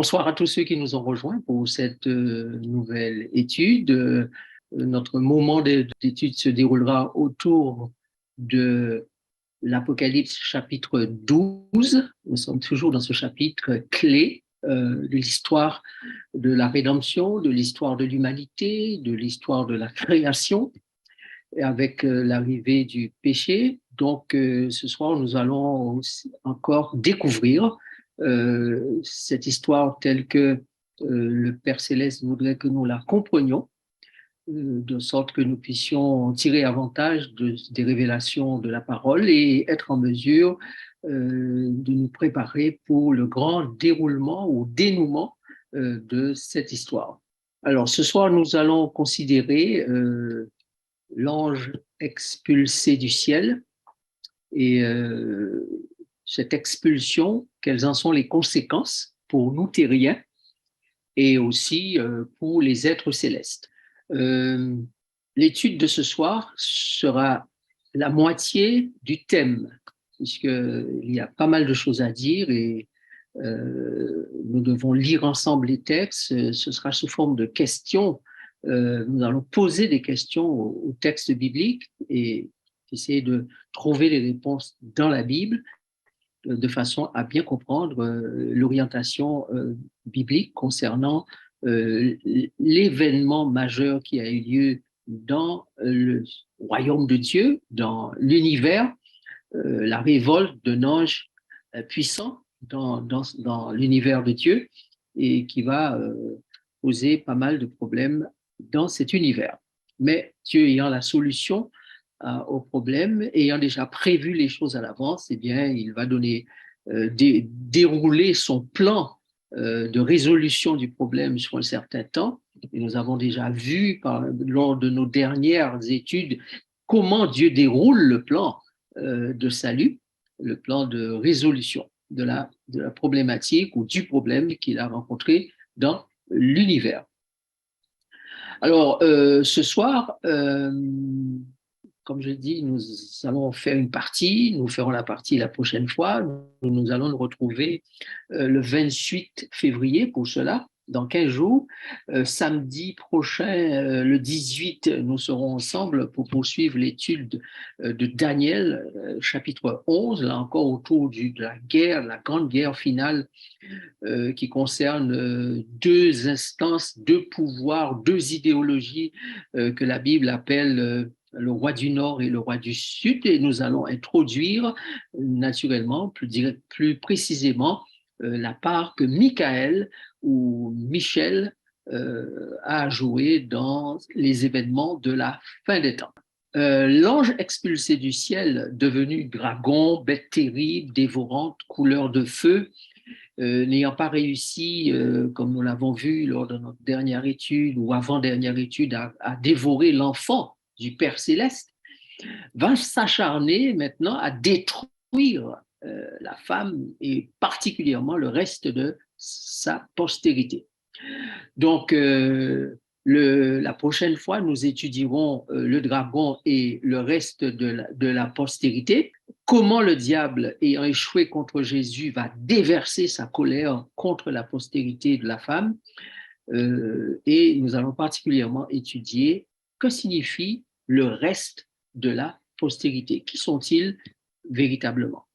Bonsoir à tous ceux qui nous ont rejoints pour cette nouvelle étude. Notre moment d'étude se déroulera autour de l'Apocalypse chapitre 12. Nous sommes toujours dans ce chapitre clé de l'histoire de la rédemption, de l'histoire de l'humanité, de l'histoire de la création, avec l'arrivée du péché. Donc, ce soir, nous allons encore découvrir cette histoire telle que le Père Céleste voudrait que nous la comprenions, de sorte que nous puissions tirer avantage des révélations de la parole et être en mesure de nous préparer pour le grand déroulement ou dénouement de cette histoire. Alors, ce soir, nous allons considérer l'ange expulsé du ciel et cette expulsion, quelles en sont les conséquences pour nous terriens et aussi pour les êtres célestes. L'étude de ce soir sera la moitié du thème, puisqu'il y a pas mal de choses à dire et nous devons lire ensemble les textes. Ce sera sous forme de questions. Nous allons poser des questions au texte biblique et essayer de trouver les réponses dans la Bible de façon à bien comprendre l'orientation biblique concernant l'événement majeur qui a eu lieu dans le royaume de Dieu, dans l'univers, la révolte d'un ange puissant dans l'univers de Dieu et qui va poser pas mal de problèmes dans cet univers. Mais Dieu ayant la solution au problème, ayant déjà prévu les choses à l'avance, eh bien, il va dérouler son plan de résolution du problème sur un certain temps. Et nous avons déjà vu lors de nos dernières études comment Dieu déroule le plan de salut, le plan de résolution de la problématique ou du problème qu'il a rencontré dans l'univers. Alors, ce soir, comme je dis, nous allons faire une partie, nous ferons la partie la prochaine fois. Nous allons nous retrouver le 28 février pour cela, dans 15 jours. Samedi prochain, le 18, nous serons ensemble pour poursuivre l'étude de Daniel, chapitre 11, là encore autour de la guerre, la grande guerre finale qui concerne deux instances, deux pouvoirs, deux idéologies que la Bible appelle le roi du Nord et le roi du Sud, et nous allons introduire naturellement, plus précisément, la part que Michael ou Michel a joué dans les événements de la fin des temps. L'ange expulsé du ciel, devenu dragon, bête terrible, dévorante, couleur de feu, n'ayant pas réussi, comme nous l'avons vu lors de notre dernière étude ou avant-dernière étude, à dévorer l'enfant du Père Céleste, va s'acharner maintenant à détruire la femme et particulièrement le reste de sa postérité. Donc, la prochaine fois, nous étudierons le dragon et le reste de la postérité, comment le diable, ayant échoué contre Jésus, va déverser sa colère contre la postérité de la femme. Et nous allons particulièrement étudier que signifie le reste de la postérité. Qui sont-ils véritablement?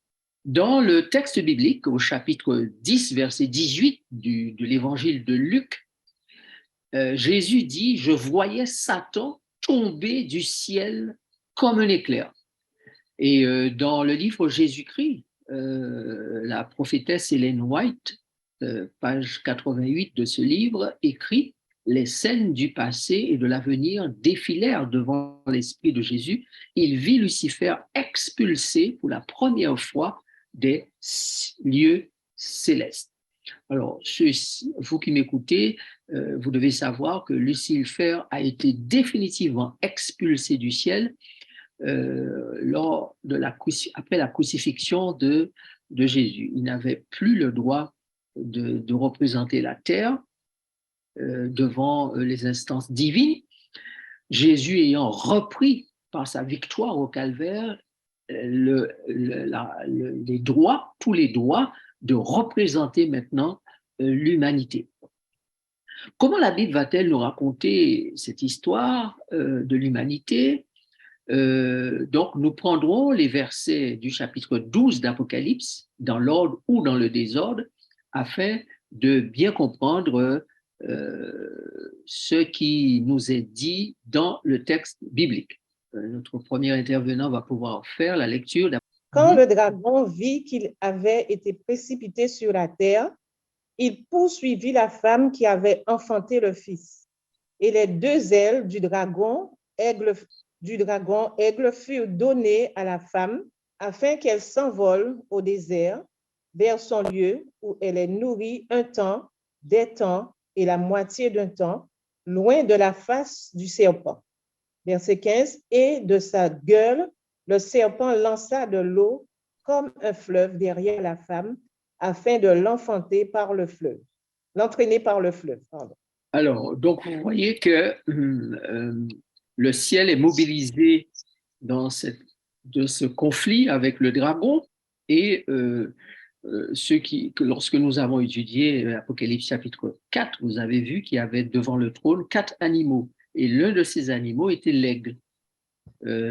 Dans le texte biblique, au chapitre 10, verset 18 de l'évangile de Luc, Jésus dit « Je voyais Satan tomber du ciel comme un éclair ». Et dans le livre Jésus-Christ, la prophétesse Ellen White, page 88 de ce livre, écrit « Les scènes du passé et de l'avenir défilèrent devant l'esprit de Jésus. Il vit Lucifer expulsé pour la première fois des lieux célestes. » Alors, vous qui m'écoutez, vous devez savoir que Lucifer a été définitivement expulsé du ciel après la crucifixion de Jésus. Il n'avait plus le droit de représenter la terre devant les instances divines. Jésus ayant repris par sa victoire au calvaire tous les droits de représenter maintenant l'humanité. Comment la Bible va-t-elle nous raconter cette histoire de l'humanité? Donc, nous prendrons les versets du chapitre 12 d'Apocalypse dans l'ordre ou dans le désordre afin de bien comprendre ce qui nous est dit dans le texte biblique. Notre premier intervenant va pouvoir faire la lecture. Quand le dragon vit qu'il avait été précipité sur la terre, il poursuivit la femme qui avait enfanté le fils. Et les deux ailes du dragon aigle furent données à la femme afin qu'elle s'envole au désert vers son lieu où elle est nourrie un temps, des temps et la moitié d'un temps, loin de la face du serpent. Verset 15, et de sa gueule, le serpent lança de l'eau comme un fleuve derrière la femme afin de l'enfanter par le fleuve, l'entraîner par le fleuve. Pardon. Alors, donc, vous voyez que le ciel est mobilisé dans ce conflit avec le dragon et lorsque nous avons étudié l'Apocalypse chapitre 4, vous avez vu qu'il y avait devant le trône 4 animaux et l'un de ces animaux était l'aigle.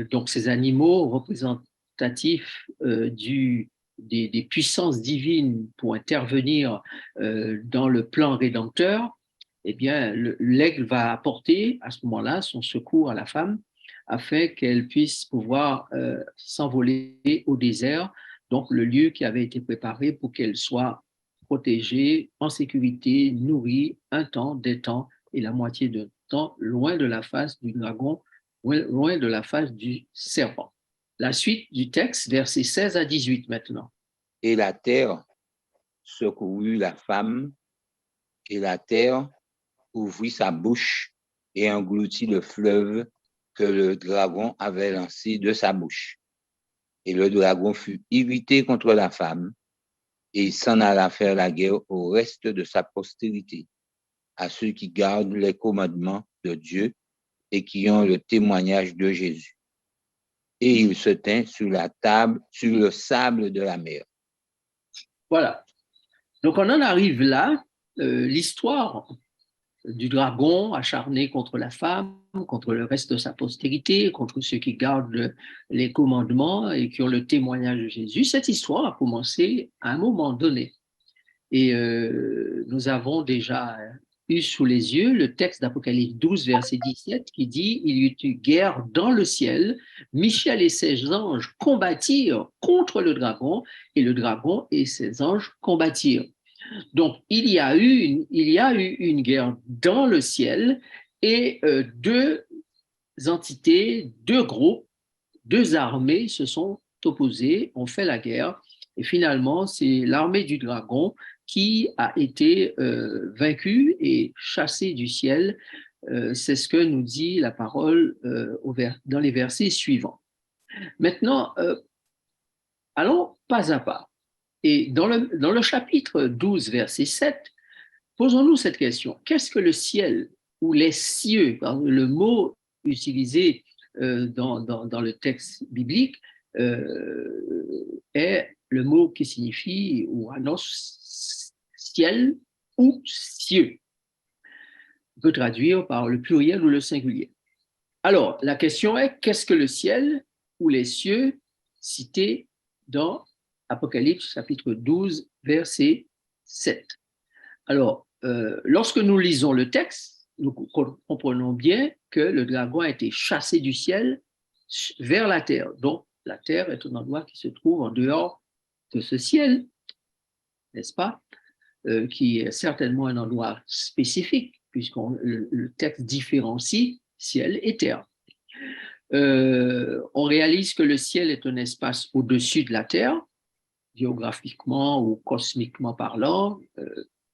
Donc, ces animaux représentatifs des puissances divines pour intervenir dans le plan rédempteur, eh bien, l'aigle va apporter à ce moment-là son secours à la femme afin qu'elle puisse pouvoir s'envoler au désert, donc le lieu qui avait été préparé pour qu'elle soit protégée, en sécurité, nourrie, un temps, des temps et la moitié d'un temps, loin de la face du dragon, loin de la face du serpent. La suite du texte, versets 16 à 18 maintenant. Et la terre secourut la femme, et la terre ouvrit sa bouche et engloutit le fleuve que le dragon avait lancé de sa bouche. Et le dragon fut irrité contre la femme, et il s'en alla faire la guerre au reste de sa postérité, à ceux qui gardent les commandements de Dieu et qui ont le témoignage de Jésus. Et il se tint sur le sable de la mer. Voilà. Donc on en arrive là, l'histoire du dragon acharné contre la femme, contre le reste de sa postérité, contre ceux qui gardent les commandements et qui ont le témoignage de Jésus. Cette histoire a commencé à un moment donné. Et nous avons déjà eu sous les yeux le texte d'Apocalypse 12, verset 17, qui dit « Il y eut guerre dans le ciel, Michel et ses anges combattirent contre le dragon, et le dragon et ses anges combattirent. » Donc, il y a eu une guerre dans le ciel et deux entités, deux groupes, deux armées se sont opposées, ont fait la guerre. Et finalement, c'est l'armée du dragon qui a été vaincue et chassée du ciel. C'est ce que nous dit la parole dans les versets suivants. Maintenant, allons pas à pas. Et dans le chapitre 12, verset 7, posons-nous cette question. Qu'est-ce que le ciel ou les cieux, le mot utilisé dans le texte biblique est le mot qui signifie ou annonce ciel ou cieux. On peut traduire par le pluriel ou le singulier. Alors, la question est, qu'est-ce que le ciel ou les cieux cités dans Apocalypse chapitre 12, verset 7. Alors, lorsque nous lisons le texte, nous comprenons bien que le dragon a été chassé du ciel vers la terre. Donc, la terre est un endroit qui se trouve en dehors de ce ciel, n'est-ce pas, qui est certainement un endroit spécifique, puisque le texte différencie ciel et terre. On réalise que le ciel est un espace au-dessus de la terre, géographiquement ou cosmiquement parlant,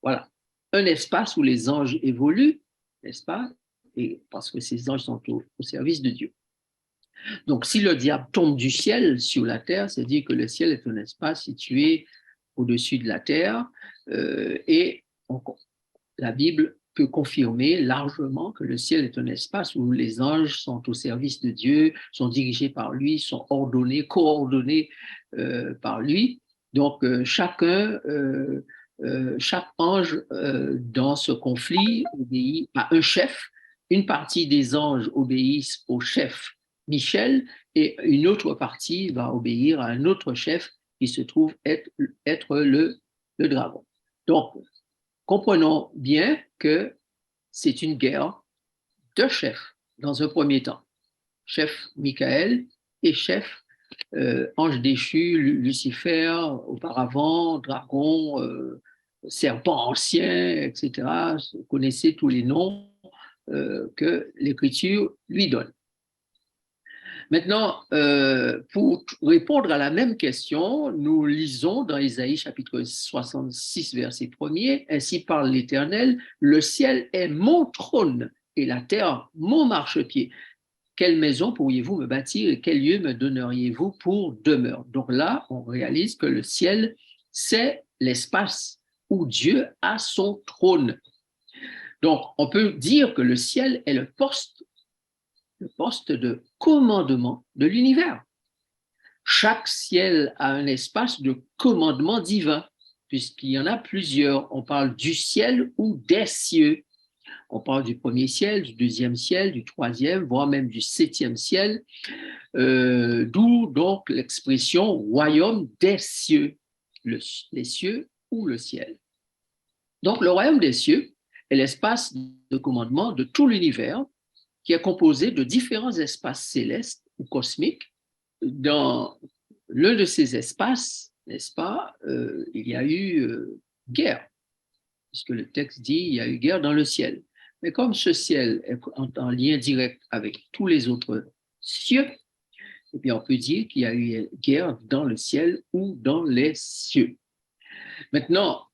voilà, un espace où les anges évoluent, n'est-ce pas? Et parce que ces anges sont au service de Dieu. Donc, si le diable tombe du ciel sur la terre, c'est dire que le ciel est un espace situé au-dessus de la terre, et la Bible peut confirmer largement que le ciel est un espace où les anges sont au service de Dieu, sont dirigés par lui, sont ordonnés, coordonnés par lui. Donc, chacun chaque ange dans ce conflit obéit à un chef. Une partie des anges obéissent au chef Michel et une autre partie va obéir à un autre chef qui se trouve être le dragon. Donc, comprenons bien que c'est une guerre de chefs dans un premier temps. Chef Michael et chef ange déchu, Lucifer, auparavant, dragon, serpent ancien, etc. Vous connaissez tous les noms que l'Écriture lui donne. Maintenant, pour répondre à la même question, nous lisons dans Isaïe chapitre 66, verset 1er, « Ainsi parle l'Éternel, le ciel est mon trône et la terre mon marchepied. Quelle maison pourriez-vous me bâtir et quel lieu me donneriez-vous pour demeure ?» Donc là, on réalise que le ciel, c'est l'espace où Dieu a son trône. Donc, on peut dire que le ciel est le poste de commandement de l'univers. Chaque ciel a un espace de commandement divin, puisqu'il y en a plusieurs. On parle du ciel ou des cieux. On parle du premier ciel, du deuxième ciel, du troisième, voire même du septième ciel, d'où donc l'expression royaume des cieux, les cieux ou le ciel. Donc le royaume des cieux est l'espace de commandement de tout l'univers qui est composé de différents espaces célestes ou cosmiques. Dans l'un de ces espaces, n'est-ce pas, il y a eu guerre, puisque le texte dit il y a eu guerre dans le ciel. Mais comme ce ciel est en lien direct avec tous les autres cieux, eh bien on peut dire qu'il y a eu guerre dans le ciel ou dans les cieux. Maintenant,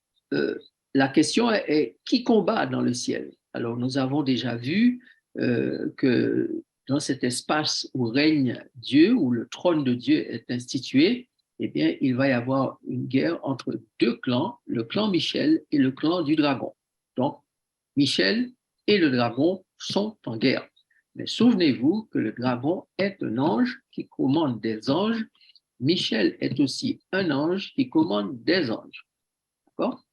la question est qui combat dans le ciel? Alors nous avons déjà vu que dans cet espace où règne Dieu, où le trône de Dieu est institué, eh bien, il va y avoir une guerre entre deux clans, le clan Michel et le clan du dragon. Donc, Michel et le dragon sont en guerre. Mais souvenez-vous que le dragon est un ange qui commande des anges. Michel est aussi un ange qui commande des anges. D'accord?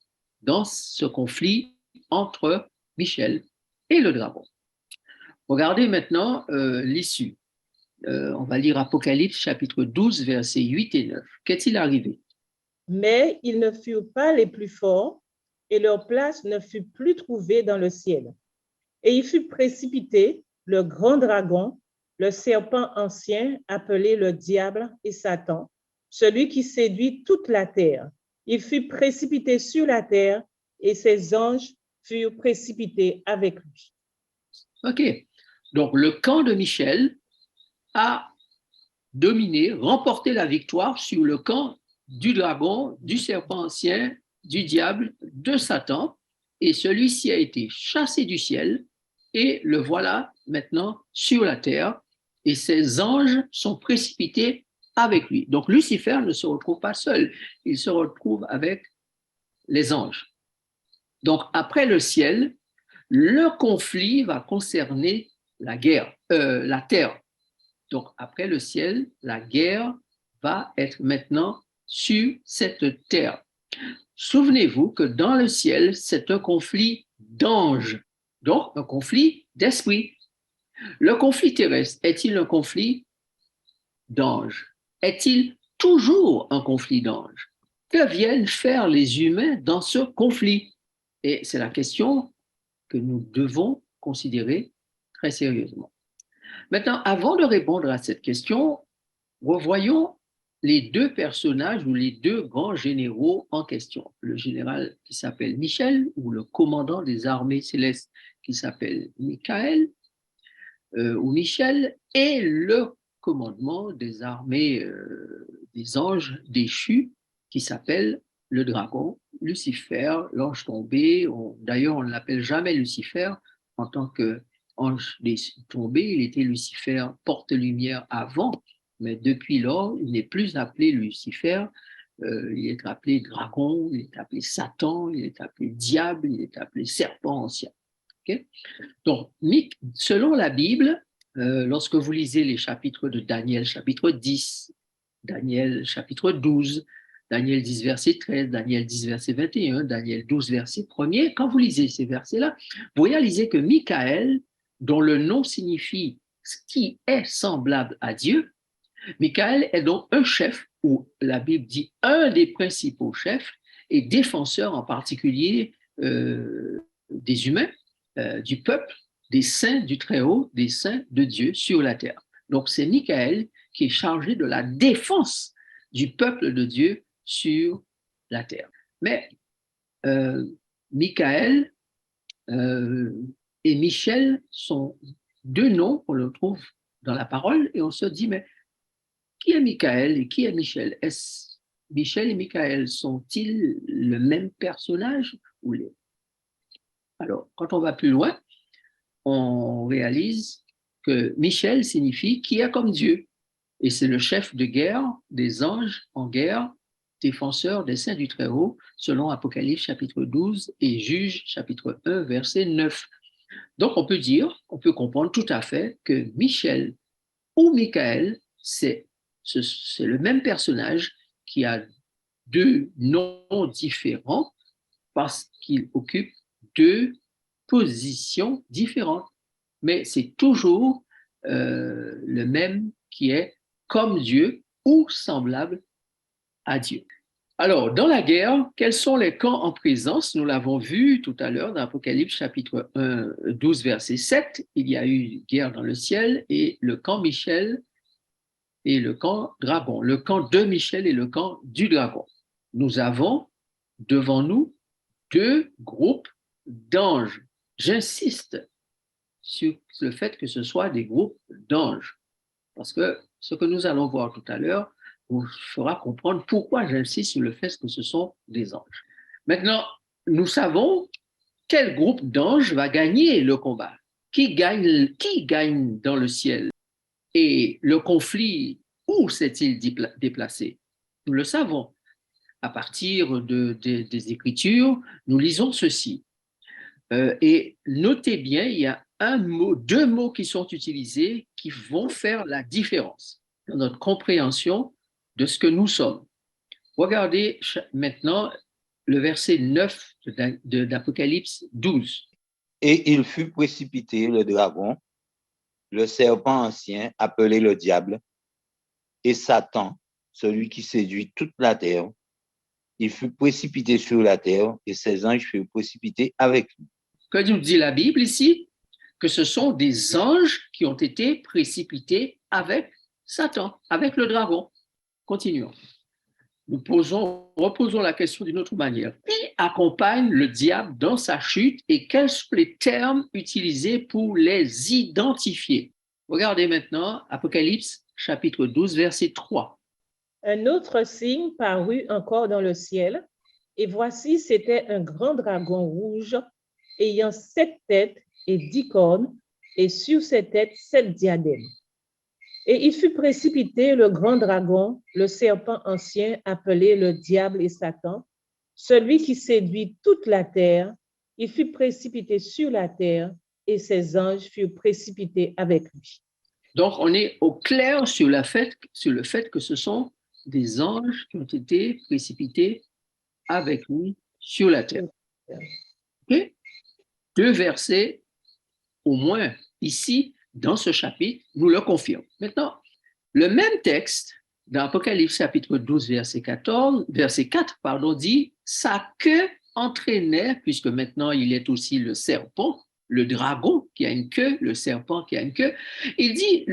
Dans ce conflit entre Michel et le dragon. Regardez maintenant l'issue. On va lire Apocalypse chapitre 12, versets 8 et 9. Qu'est-il arrivé? Mais ils ne furent pas les plus forts, et leur place ne fut plus trouvée dans le ciel. Et il fut précipité, le grand dragon, le serpent ancien, appelé le diable et Satan, celui qui séduit toute la terre. Il fut précipité sur la terre, et ses anges furent précipités avec lui. OK. Donc, le camp de Michel a dominé, remporté la victoire sur le camp du dragon, du serpent ancien, du diable, de Satan, et celui-ci a été chassé du ciel, et le voilà maintenant sur la terre, et ses anges sont précipités avec lui. Donc Lucifer ne se retrouve pas seul, il se retrouve avec les anges. Donc après le ciel, le conflit va concerner la terre. Donc, après le ciel, la guerre va être maintenant sur cette terre. Souvenez-vous que dans le ciel, c'est un conflit d'anges, donc un conflit d'esprit. Le conflit terrestre est-il un conflit d'anges? Est-il toujours un conflit d'anges? Que viennent faire les humains dans ce conflit? Et c'est la question que nous devons considérer très sérieusement. Maintenant, avant de répondre à cette question, revoyons les deux personnages ou les deux grands généraux en question. Le général qui s'appelle Michel ou le commandant des armées célestes qui s'appelle Michael ou Michel et le commandement des armées des anges déchus qui s'appelle le dragon, Lucifer, l'ange tombé. D'ailleurs, on ne l'appelle jamais Lucifer en tant que ange tombé, il était Lucifer porte-lumière avant, mais depuis lors, il n'est plus appelé Lucifer, il est appelé dragon, il est appelé Satan, il est appelé diable, il est appelé serpent ancien. Okay? Donc, selon la Bible, lorsque vous lisez les chapitres de Daniel, chapitre 10, Daniel, chapitre 12, Daniel 10, verset 13, Daniel 10, verset 21, Daniel 12, verset 1er. Quand vous lisez ces versets-là, vous réalisez que Michaël, dont le nom signifie ce qui est semblable à Dieu, Michaël est donc un chef, ou la Bible dit un des principaux chefs et défenseur en particulier des humains, du peuple, des saints du Très-Haut, des saints de Dieu sur la terre. Donc c'est Michaël qui est chargé de la défense du peuple de Dieu sur la terre. Mais Michaël et Michel sont deux noms qu'on le trouve dans la parole et on se dit, mais qui est Michaël et qui est Michel? Est-ce Michel et Michaël sont-ils le même personnage ou les... Alors, quand on va plus loin, on réalise que Michel signifie qui est comme Dieu. Et c'est le chef de guerre des anges en guerre, défenseur des saints du Très-Haut, selon Apocalypse chapitre 12 et Juge chapitre 1, verset 9. Donc, on peut dire, on peut comprendre tout à fait que Michel ou Michaël, c'est le même personnage qui a deux noms différents parce qu'il occupe deux positions différentes. Mais c'est toujours le même qui est comme Dieu ou semblable à Dieu. Alors, dans la guerre, quels sont les camps en présence? Nous l'avons vu tout à l'heure dans Apocalypse chapitre 1, 12, verset 7. Il y a eu guerre dans le ciel et le camp Michel et le camp dragon, le camp de Michel et le camp du dragon. Nous avons devant nous deux groupes d'anges. J'insiste sur le fait que ce soit des groupes d'anges, parce que ce que nous allons voir tout à l'heure vous fera comprendre pourquoi j'insiste sur le fait que ce sont des anges. Maintenant, nous savons quel groupe d'anges va gagner le combat. Qui gagne dans le ciel? Et le conflit, où s'est-il déplacé? Nous le savons. À partir des Écritures, nous lisons ceci. Et notez bien, il y a deux mots qui sont utilisés qui vont faire la différence dans notre compréhension de ce que nous sommes. Regardez maintenant le verset 9 d'Apocalypse 12. Et il fut précipité, le dragon, le serpent ancien, appelé le diable, et Satan, celui qui séduit toute la terre. Il fut précipité sur la terre, et ses anges furent précipités avec lui. Que nous dit la Bible ici? Que ce sont des anges qui ont été précipités avec Satan, avec le dragon. Continuons. Nous reposons la question d'une autre manière. Qui accompagne le diable dans sa chute et quels sont les termes utilisés pour les identifier? Regardez maintenant Apocalypse chapitre 12, verset 3. Un autre signe parut encore dans le ciel, et voici, c'était un grand dragon rouge, ayant 7 têtes et 10 cornes, et sur ses têtes 7 diadèmes. Et il fut précipité, le grand dragon, le serpent ancien, appelé le diable et Satan, celui qui séduit toute la terre. Il fut précipité sur la terre, et ses anges furent précipités avec lui. Donc, on est au clair sur le fait que ce sont des anges qui ont été précipités avec lui sur la terre. Okay? 2 versets, au moins ici, dans ce chapitre, nous le confirment. Maintenant, le même texte, dans Apocalypse chapitre 12, verset 4, dit « Sa queue entraînait, puisque maintenant il est aussi le serpent, le dragon qui a une queue, le serpent qui a une queue, il dit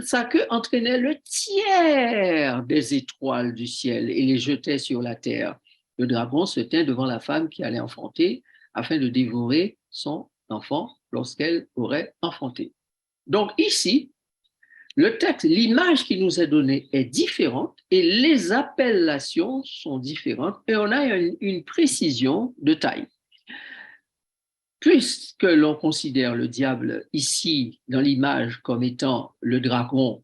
sa queue entraînait le tiers des étoiles du ciel et les jetait sur la terre. Le dragon se tint devant la femme qui allait enfanter afin de dévorer son enfant lorsqu'elle aurait enfanté. » Donc ici, le texte, l'image qui nous est donnée est différente et les appellations sont différentes et on a une précision de taille. Puisque l'on considère le diable ici dans l'image comme étant le dragon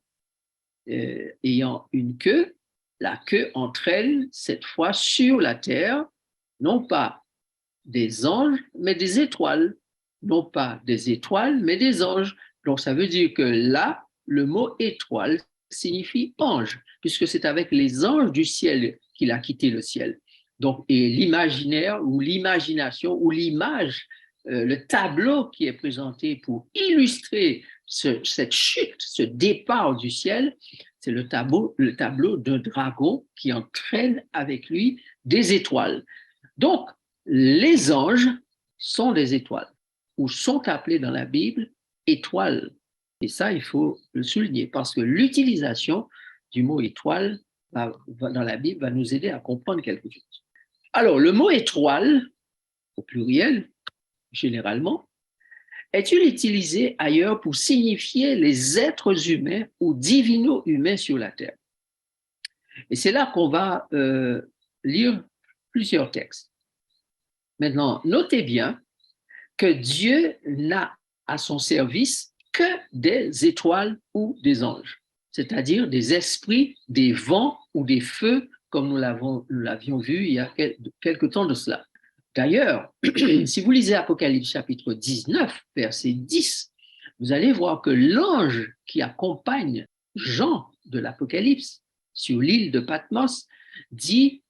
ayant une queue, la queue entraîne cette fois sur la terre, non pas des anges, mais des étoiles. Non pas des étoiles, mais des anges. Donc ça veut dire que là, le mot étoile signifie ange, puisque c'est avec les anges du ciel qu'il a quitté le ciel. Donc, et l'imaginaire ou l'imagination ou l'image, le tableau qui est présenté pour illustrer cette chute, ce départ du ciel, c'est le tableau d'un dragon qui entraîne avec lui des étoiles. Donc, les anges sont des étoiles, ou sont appelés dans la Bible étoiles. Et ça, il faut le souligner, parce que l'utilisation du mot étoile dans la Bible va nous aider à comprendre quelque chose. Alors, le mot étoile, au pluriel, généralement, est-il utilisé ailleurs pour signifier les êtres humains ou divino-humains sur la terre? Et c'est là qu'on va lire plusieurs textes. Maintenant, notez bien que Dieu n'a à son service que des étoiles ou des anges, c'est-à-dire des esprits, des vents ou des feux, comme nous l'avions vu il y a quelque temps de cela. D'ailleurs, si vous lisez Apocalypse chapitre 19, verset 10, vous allez voir que l'ange qui accompagne Jean de l'Apocalypse sur l'île de Patmos dit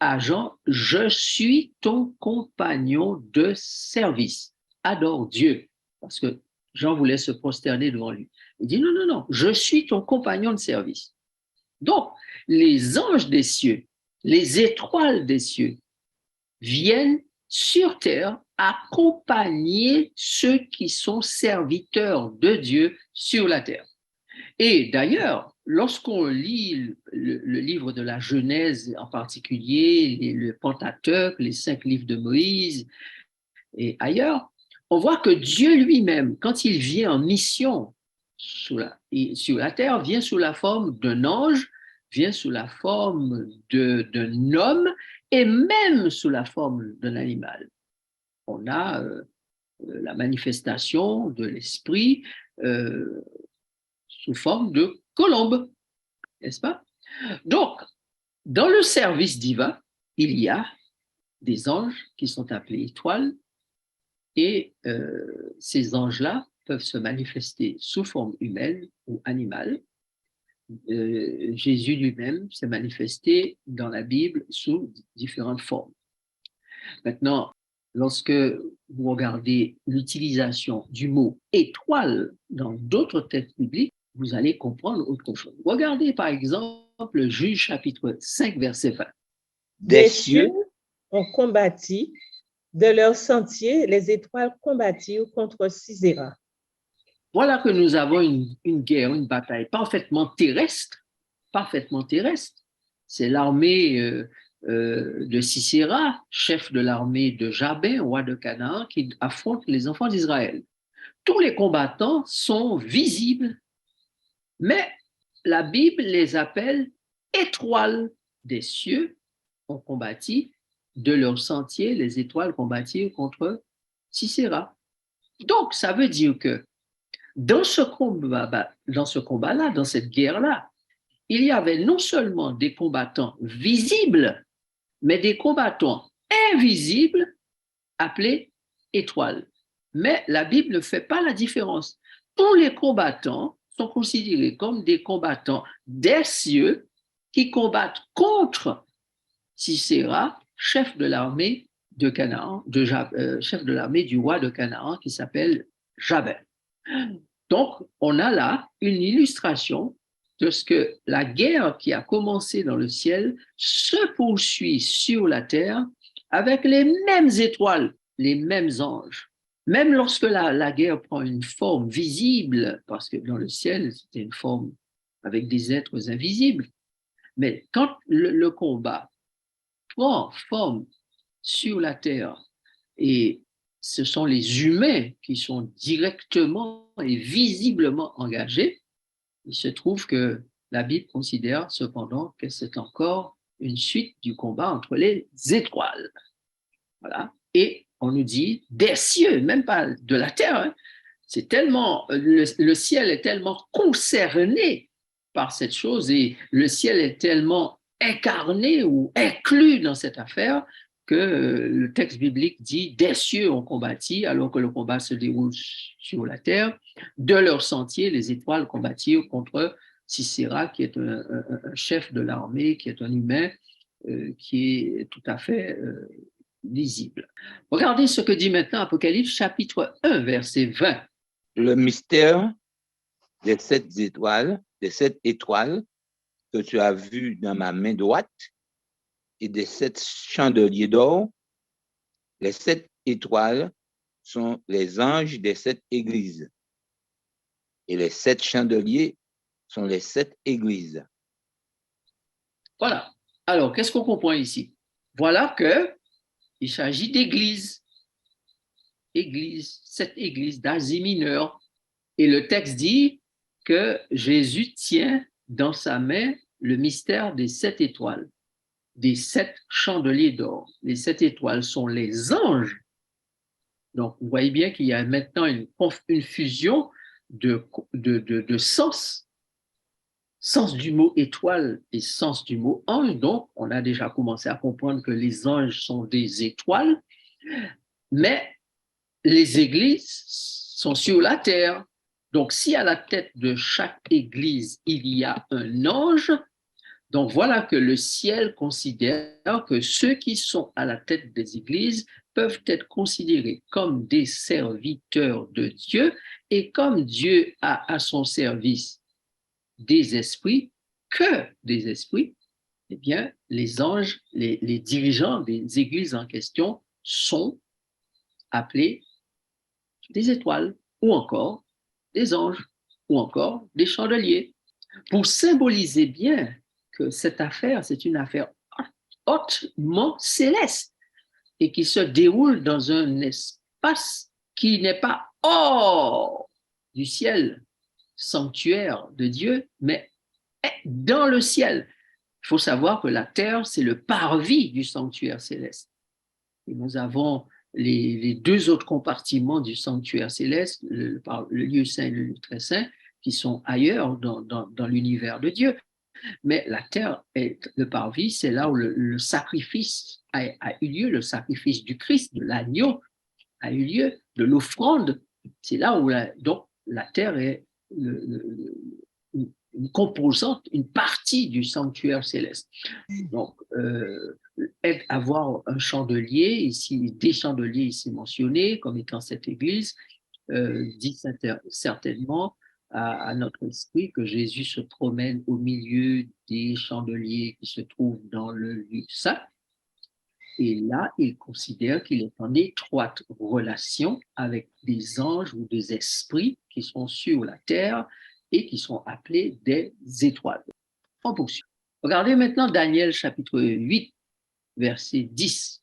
à Jean, « Je suis ton compagnon de service. Adore Dieu. » Parce que Jean voulait se prosterner devant lui. Il dit, « Non, non, non, je suis ton compagnon de service. » Donc, les anges des cieux, les étoiles des cieux, viennent sur terre accompagner ceux qui sont serviteurs de Dieu sur la terre. Et d'ailleurs, lorsqu'on lit le livre de la Genèse en particulier, le Pentateuque, les 5 livres de Moïse et ailleurs, on voit que Dieu lui-même, quand il vient en mission sur la terre, vient sous la forme d'un ange, vient sous la forme d'un homme et même sous la forme d'un animal. On a la manifestation de l'esprit sous forme de colombe, n'est-ce pas? Donc, dans le service divin, il y a des anges qui sont appelés étoiles et ces anges-là peuvent se manifester sous forme humaine ou animale. Jésus lui-même s'est manifesté dans la Bible sous différentes formes. Maintenant, lorsque vous regardez l'utilisation du mot étoile dans d'autres textes bibliques, vous allez comprendre autre chose. Regardez par exemple Juge chapitre 5, verset 20. Des cieux ont combattu, de leur sentier, les étoiles combattirent contre Sisera. Voilà que nous avons une guerre, une bataille parfaitement terrestre. C'est l'armée de Sisera, chef de l'armée de Jabin, roi de Canaan, qui affronte les enfants d'Israël. Tous les combattants sont visibles, mais la Bible les appelle étoiles des cieux ont combattu, de leur sentier, les étoiles combattirent contre Sisera. Donc, ça veut dire que dans ce combat-là, dans cette guerre-là, il y avait non seulement des combattants visibles, mais des combattants invisibles appelés étoiles. Mais la Bible ne fait pas la différence. Tous les combattants sont considérés comme des combattants des cieux qui combattent contre Sisera, chef de l'armée de Canaan, chef de l'armée du roi de Canaan qui s'appelle Jabin. Donc, on a là une illustration de ce que la guerre qui a commencé dans le ciel se poursuit sur la terre avec les mêmes étoiles, les mêmes anges. Même lorsque la guerre prend une forme visible, parce que dans le ciel, c'était une forme avec des êtres invisibles, mais quand le combat prend forme sur la terre et ce sont les humains qui sont directement et visiblement engagés, il se trouve que la Bible considère cependant que c'est encore une suite du combat entre les étoiles. Voilà. Et on nous dit des cieux, même pas de la terre. Hein. C'est tellement, le ciel est tellement concerné par cette chose et le ciel est tellement incarné ou inclus dans cette affaire que le texte biblique dit des cieux ont combattu alors que le combat se déroule sur la terre. De leur sentier, les étoiles combattirent contre Sisera, qui est un chef de l'armée, qui est un humain qui est tout à fait lisible. Regardez ce que dit maintenant Apocalypse chapitre 1, verset 20. Le mystère des 7 étoiles, que tu as vu dans ma main droite et des 7 chandeliers d'or. Les 7 étoiles sont les anges des 7 églises. Et les 7 chandeliers sont les 7 églises. Voilà. Alors, qu'est-ce qu'on comprend ici? Voilà qu'il s'agit d'églises. Église, 7 églises d'Asie mineure. Et le texte dit que Jésus tient dans sa main le mystère des 7 étoiles, des 7 chandeliers d'or. Les 7 étoiles sont les anges. Donc, vous voyez bien qu'il y a maintenant une fusion de sens du mot étoile et sens du mot ange. Donc, on a déjà commencé à comprendre que les anges sont des étoiles, mais les églises sont sur la terre. Donc, si à la tête de chaque église, il y a un ange, donc voilà que le ciel considère que ceux qui sont à la tête des églises peuvent être considérés comme des serviteurs de Dieu, et comme Dieu a à son service des esprits, eh bien, les anges, les dirigeants des églises en question sont appelés des étoiles, ou encore des anges, ou encore des chandeliers, pour symboliser bien que cette affaire, c'est une affaire hautement céleste et qui se déroule dans un espace qui n'est pas hors du ciel sanctuaire de Dieu, mais dans le ciel. Il faut savoir que la terre, c'est le parvis du sanctuaire céleste. Et nous avons les 2 autres compartiments du sanctuaire céleste, le lieu saint et le lieu très saint, qui sont ailleurs dans l'univers de Dieu. Mais la terre est le parvis, c'est là où le sacrifice a eu lieu, le sacrifice du Christ, de l'agneau a eu lieu, de l'offrande. C'est là où donc la terre est une composante, une partie du sanctuaire céleste. Donc, avoir un chandelier, ici, des chandeliers ici mentionnés comme étant cette église, dit certainement à notre esprit que Jésus se promène au milieu des chandeliers qui se trouvent dans le lieu saint. Et là, il considère qu'il est en étroite relation avec des anges ou des esprits qui sont sur la terre et qui sont appelés des étoiles. On poursuit. Regardez maintenant Daniel chapitre 8, verset 10.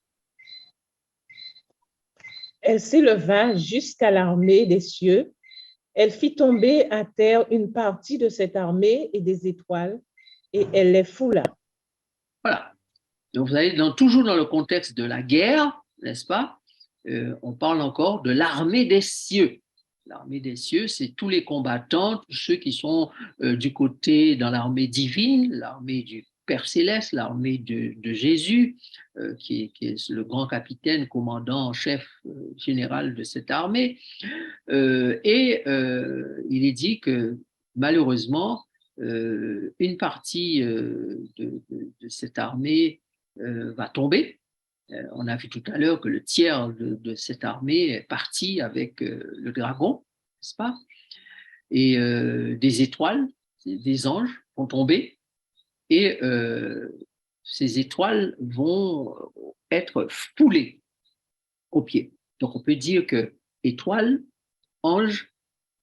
Elle s'éleva jusqu'à l'armée des cieux. Elle fit tomber à terre une partie de cette armée et des étoiles, et elle les foula. Voilà. Donc, vous allez toujours dans le contexte de la guerre, n'est-ce pas? On parle encore de l'armée des cieux. L'armée des cieux, c'est tous les combattants, tous ceux qui sont du côté dans l'armée divine, l'armée du Père Céleste, l'armée de Jésus, qui est le grand capitaine, commandant en chef général de cette armée. Il est dit que malheureusement, une partie de cette armée va tomber. On a vu tout à l'heure que le tiers de cette armée est parti avec le dragon, n'est-ce pas? Et des étoiles, des anges vont tomber, et ces étoiles vont être foulées aux pieds. Donc on peut dire que étoiles, anges,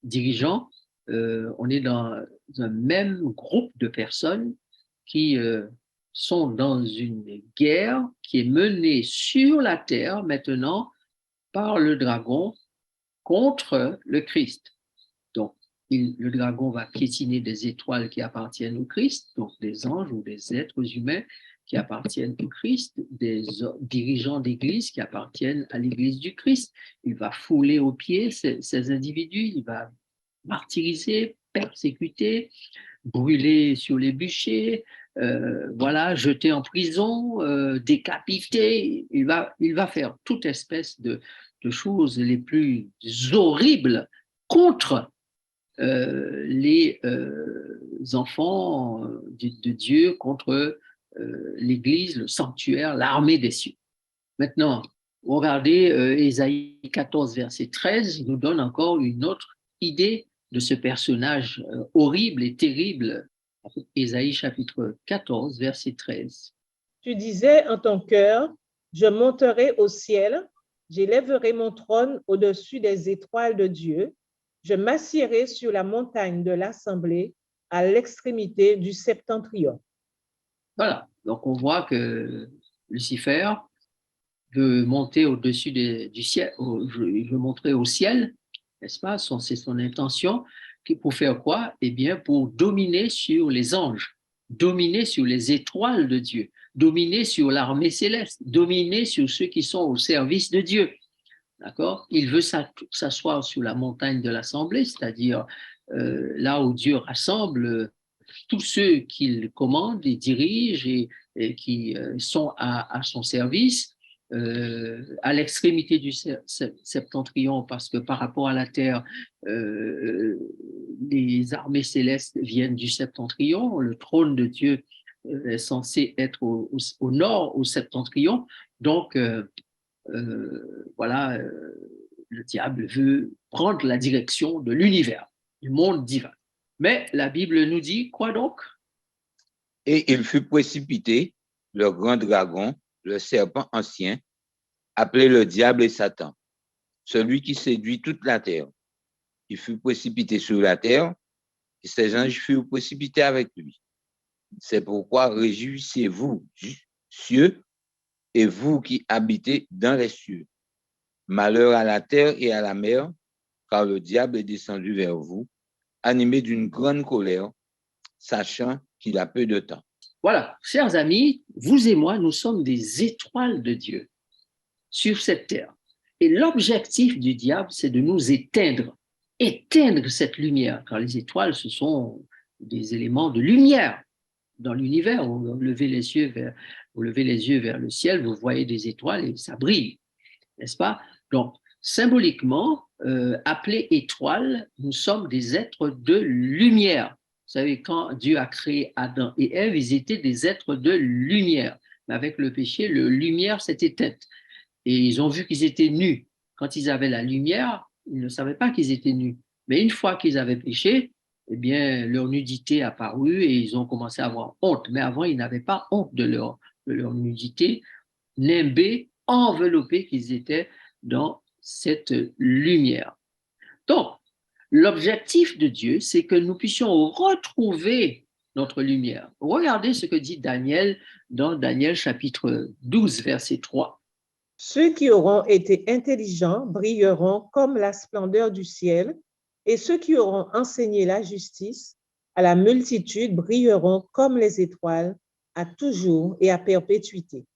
dirigeants, on est dans un même groupe de personnes qui sont dans une guerre qui est menée sur la terre maintenant par le dragon contre le Christ. Donc, le dragon va piétiner des étoiles qui appartiennent au Christ, donc des anges ou des êtres humains qui appartiennent au Christ, des dirigeants d'église qui appartiennent à l'église du Christ. Il va fouler aux pieds ces individus, il va martyriser, persécuter, brûler sur les bûchers, voilà, jeter en prison, décapiter. Il va faire toute espèce de choses les plus horribles contre les enfants de Dieu, contre l'Église, le sanctuaire, l'armée des cieux. Maintenant, regardez Ésaïe 14, verset 13, il nous donne encore une autre idée de ce personnage horrible et terrible. Ésaïe chapitre 14, verset 13. Tu disais en ton cœur, je monterai au ciel, j'élèverai mon trône au-dessus des étoiles de Dieu, je m'assiérai sur la montagne de l'assemblée à l'extrémité du septentrion. Voilà, donc on voit que Lucifer veut monter au-dessus du ciel, il veut montrer au ciel, n'est-ce pas? C'est son intention. Pour faire quoi? Eh bien, pour dominer sur les anges, dominer sur les étoiles de Dieu, dominer sur l'armée céleste, dominer sur ceux qui sont au service de Dieu. D'accord? Il veut s'asseoir sur la montagne de l'assemblée, c'est-à-dire là où Dieu rassemble tous ceux qu'il commande et dirige et qui sont à son service. À l'extrémité du septentrion, parce que par rapport à la terre, les armées célestes viennent du septentrion, le trône de Dieu est censé être au nord, au septentrion. Donc, voilà, le diable veut prendre la direction de l'univers, du monde divin. Mais la Bible nous dit quoi donc? Et il fut précipité, le grand dragon, le serpent ancien, appelé le diable et Satan, celui qui séduit toute la terre. Il fut précipité sur la terre, et ses anges furent précipités avec lui. C'est pourquoi réjouissez-vous, cieux, et vous qui habitez dans les cieux. Malheur à la terre et à la mer, car le diable est descendu vers vous, animé d'une grande colère, sachant qu'il a peu de temps. Voilà, chers amis, vous et moi, nous sommes des étoiles de Dieu sur cette terre. Et l'objectif du diable, c'est de nous éteindre cette lumière, car les étoiles, ce sont des éléments de lumière dans l'univers. Vous levez les yeux vers le ciel, vous voyez des étoiles et ça brille, n'est-ce pas? Donc, symboliquement, appelés étoiles, nous sommes des êtres de lumière. Vous savez, quand Dieu a créé Adam et Ève, ils étaient des êtres de lumière. Mais avec le péché, la lumière s'est éteinte. Et ils ont vu qu'ils étaient nus. Quand ils avaient la lumière, ils ne savaient pas qu'ils étaient nus. Mais une fois qu'ils avaient péché, eh bien, leur nudité a apparu et ils ont commencé à avoir honte. Mais avant, ils n'avaient pas honte de leur nudité, nimbés, enveloppés qu'ils étaient dans cette lumière. Donc, l'objectif de Dieu, c'est que nous puissions retrouver notre lumière. Regardez ce que dit Daniel dans Daniel chapitre 12, verset 3. Ceux qui auront été intelligents brilleront comme la splendeur du ciel, et ceux qui auront enseigné la justice à la multitude brilleront comme les étoiles à toujours et à perpétuité.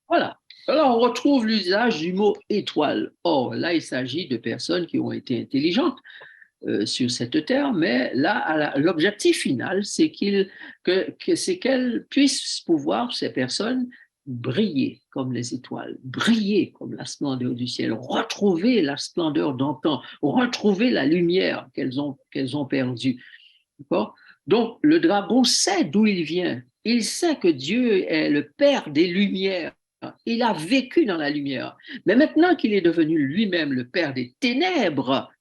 Voilà. Alors, on retrouve l'usage du mot étoile. Or, là, il s'agit de personnes qui ont été intelligentes sur cette terre, mais là, l'objectif final, c'est qu'elles puissent pouvoir, ces personnes, briller comme les étoiles, briller comme la splendeur du ciel, retrouver la splendeur d'antan, retrouver la lumière qu'elles ont perdue. D'accord? Donc, le dragon sait d'où il vient. Il sait que Dieu est le Père des lumières. Il a vécu dans la lumière. Mais maintenant qu'il est devenu lui-même le Père des ténèbres,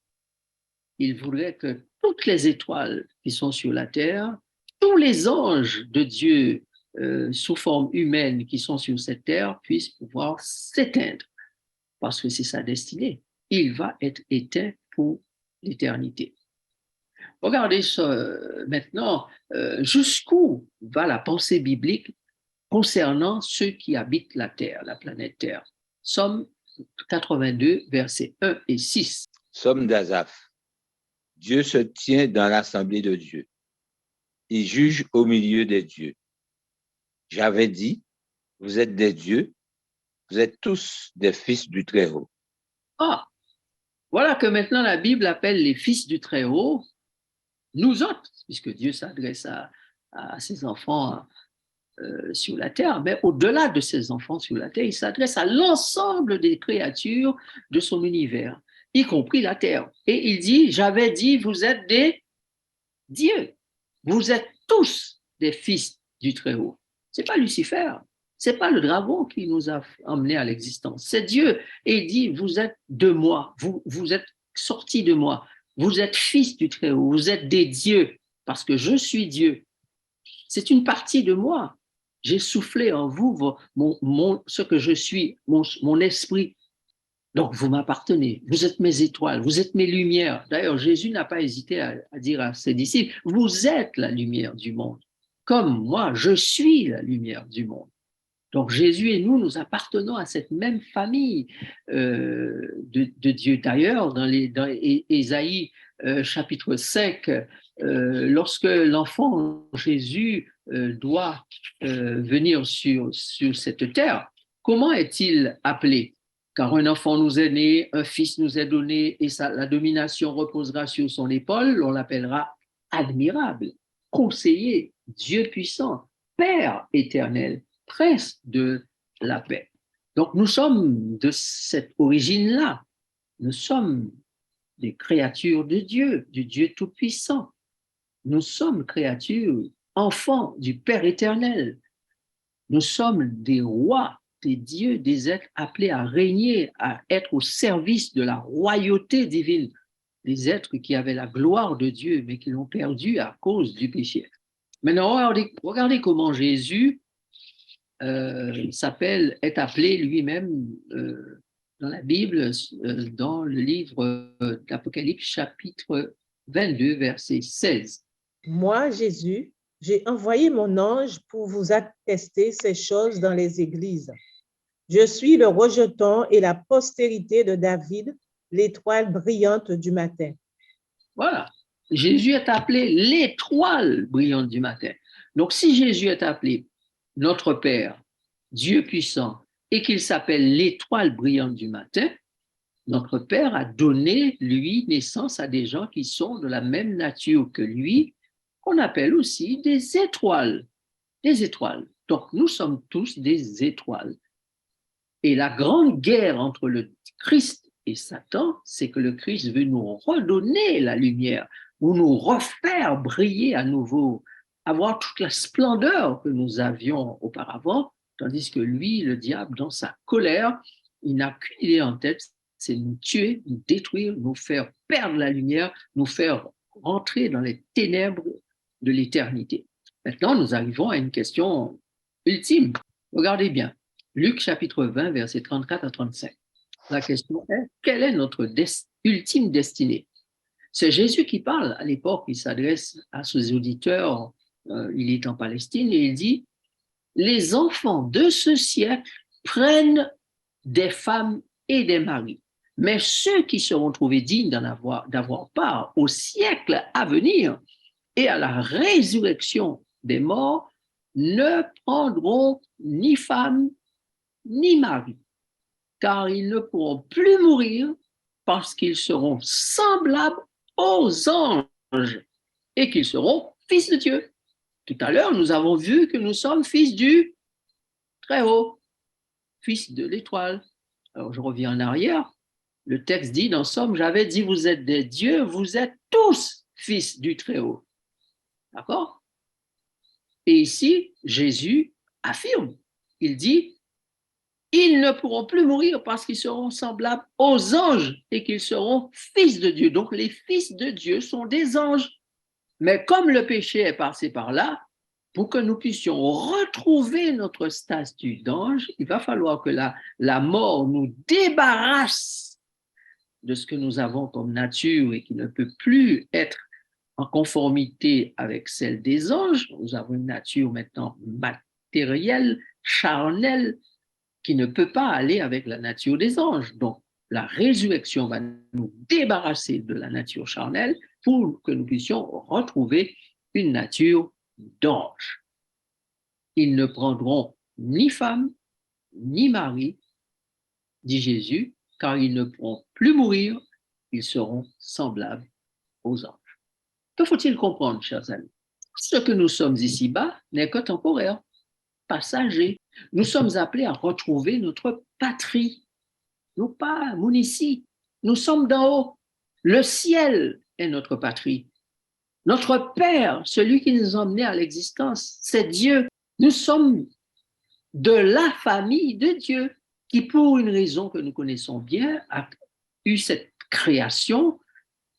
il voudrait que toutes les étoiles qui sont sur la terre, tous les anges de Dieu sous forme humaine qui sont sur cette terre puissent pouvoir s'éteindre, parce que c'est sa destinée. Il va être éteint pour l'éternité. Regardez ça maintenant, jusqu'où va la pensée biblique concernant ceux qui habitent la terre, la planète Terre. Somme 82, versets 1 et 6. Somme d'Asaph. Dieu se tient dans l'assemblée de Dieu. Il juge au milieu des dieux. J'avais dit, vous êtes des dieux, vous êtes tous des fils du Très-Haut. Ah, voilà que maintenant la Bible appelle les fils du Très-Haut, nous autres, puisque Dieu s'adresse à ses enfants sur la terre, mais au-delà de ses enfants sur la terre, il s'adresse à l'ensemble des créatures de son univers, y compris la terre. Et il dit, j'avais dit, vous êtes des dieux, vous êtes tous des fils du Très-Haut. C'est pas Lucifer, c'est pas le dragon qui nous a emmenés à l'existence, c'est Dieu. Et il dit, vous êtes de moi, vous êtes sortis de moi, vous êtes fils du Très-Haut, vous êtes des dieux, parce que je suis Dieu. C'est une partie de moi. J'ai soufflé en vous ce que je suis, mon esprit. Donc, vous m'appartenez, vous êtes mes étoiles, vous êtes mes lumières. D'ailleurs, Jésus n'a pas hésité à dire à ses disciples, vous êtes la lumière du monde, comme moi, je suis la lumière du monde. Donc, Jésus et nous appartenons à cette même famille de Dieu. D'ailleurs, dans Ésaïe chapitre 5, lorsque l'enfant Jésus doit venir sur cette terre, comment est-il appelé? Car un enfant nous est né, un fils nous est donné, et la domination reposera sur son épaule, on l'appellera admirable, conseiller, Dieu puissant, Père éternel, prince de la paix. Donc nous sommes de cette origine-là, nous sommes des créatures de Dieu, du Dieu tout-puissant. Nous sommes créatures, enfants du Père éternel. Nous sommes des rois, des dieux, des êtres appelés à régner, à être au service de la royauté divine. Des êtres qui avaient la gloire de Dieu, mais qui l'ont perdue à cause du péché. Maintenant, regardez comment Jésus est appelé lui-même dans la Bible, dans le livre d'Apocalypse, chapitre 22, verset 16. Moi, Jésus, j'ai envoyé mon ange pour vous attester ces choses dans les églises. Je suis le rejeton et la postérité de David, l'étoile brillante du matin. Voilà. Jésus est appelé l'étoile brillante du matin. Donc, si Jésus est appelé notre Père, Dieu puissant, et qu'il s'appelle l'étoile brillante du matin, notre Père a donné, lui, naissance à des gens qui sont de la même nature que lui, qu'on appelle aussi des étoiles. Des étoiles. Donc, nous sommes tous des étoiles. Et la grande guerre entre le Christ et Satan, c'est que le Christ veut nous redonner la lumière, ou nous refaire briller à nouveau, avoir toute la splendeur que nous avions auparavant, tandis que lui, le diable, dans sa colère, il n'a qu'une idée en tête, c'est nous tuer, nous détruire, nous faire perdre la lumière, nous faire rentrer dans les ténèbres de l'éternité. Maintenant, nous arrivons à une question ultime. Regardez bien, Luc chapitre 20, versets 34 à 35. La question est, quelle est notre ultime destinée? C'est Jésus qui parle. À l'époque, il s'adresse à ses auditeurs, il est en Palestine, et il dit, les enfants de ce siècle prennent des femmes et des maris, mais ceux qui seront trouvés dignes d'avoir part au siècle à venir et à la résurrection des morts ne prendront ni femme ni mari, car ils ne pourront plus mourir parce qu'ils seront semblables aux anges et qu'ils seront fils de Dieu. Tout à l'heure, nous avons vu que nous sommes fils du Très-Haut, fils de l'étoile. Alors, je reviens en arrière. Le texte dit, dans Somme, j'avais dit, vous êtes des dieux, vous êtes tous fils du Très-Haut. D'accord? Et ici, Jésus affirme, il dit, ils ne pourront plus mourir parce qu'ils seront semblables aux anges et qu'ils seront fils de Dieu. Donc, les fils de Dieu sont des anges. Mais comme le péché est passé par là, pour que nous puissions retrouver notre statut d'ange, il va falloir que la mort nous débarrasse de ce que nous avons comme nature et qui ne peut plus être en conformité avec celle des anges. Nous avons une nature maintenant matérielle, charnelle, qui ne peut pas aller avec la nature des anges. Donc, la résurrection va nous débarrasser de la nature charnelle pour que nous puissions retrouver une nature d'ange. Ils ne prendront ni femme, ni mari, dit Jésus, car ils ne pourront plus mourir, ils seront semblables aux anges. Que faut-il comprendre, chers amis? Ce que nous sommes ici-bas n'est que temporaire, passager. Nous sommes appelés à retrouver notre patrie, non pas mon ici. Nous sommes d'en haut. Le ciel est notre patrie. Notre Père, celui qui nous a emmenés à l'existence, c'est Dieu. Nous sommes de la famille de Dieu, qui, pour une raison que nous connaissons bien, a eu cette création.